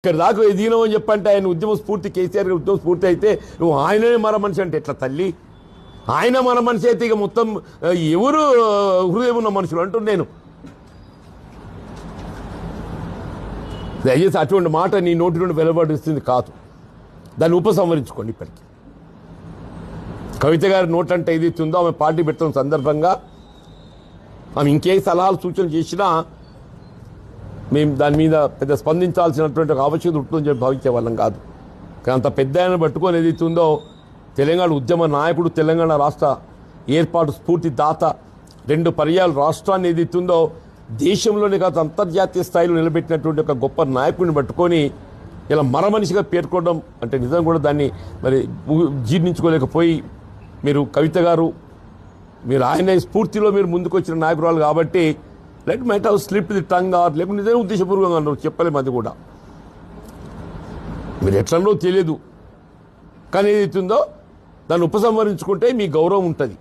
ఇక్కడ దాకా ఎదిగినామని చెప్పంటే ఆయన ఉద్యమ స్ఫూర్తి కేసీఆర్ గారి ఉద్యమ స్ఫూర్తి అయితే నువ్వు ఆయననే మన మనిషి అంటే ఎట్లా తల్లి? ఆయన మన మనిషి అయితే ఇక మొత్తం ఎవరు హృదయం ఉన్న మనుషులు అంటున్నాను నేను. దయచేసి అటువంటి మాట నీ నోటి నుండి వెలువడిస్తుంది కాదు. దాన్ని ఉపసంహరించుకోండి. ఇప్పటికీ కవిత గారి నోట్ అంటే ఏదైతే ఉందో ఆమె పార్టీ పెడుతున్న సందర్భంగా ఆమె ఇంకే సలహాలు సూచనలు చేసినా మేము దాని మీద పెద్ద స్పందించాల్సినటువంటి ఒక ఆవశ్యకత ఉంటుందని చెప్పి భావించే వాళ్ళం కాదు. కానీ అంత పెద్ద ఆయన పట్టుకొని ఏదైతే ఉందో తెలంగాణ ఉద్యమ నాయకుడు, తెలంగాణ రాష్ట్ర ఏర్పాటు స్ఫూర్తి దాత, 2 పర్యాలు రాష్ట్రాన్ని ఏదైతే ఉందో దేశంలోనే కాదు అంతర్జాతీయ స్థాయిలో నిలబెట్టినటువంటి ఒక గొప్ప నాయకుడిని పట్టుకొని ఇలా మరమనిషిగా పేర్కొనడం అంటే నిజం కూడా దాన్ని మరి జీర్ణించుకోలేకపోయి మీరు కవిత గారు మీరు ఆయన స్ఫూర్తిలో మీరు ముందుకు వచ్చిన నాయకురాలు కాబట్టి let might have slip the tongue or లేకపోతే నిజంగా ఉద్దేశపూర్వకంగా అన్నారు, చెప్పలేము. అది కూడా మీరు ఎట్లనో తెలియదు. కానీ ఏదైతుందో దాన్ని ఉపసంహరించుకుంటే మీ గౌరవం ఉంటుంది.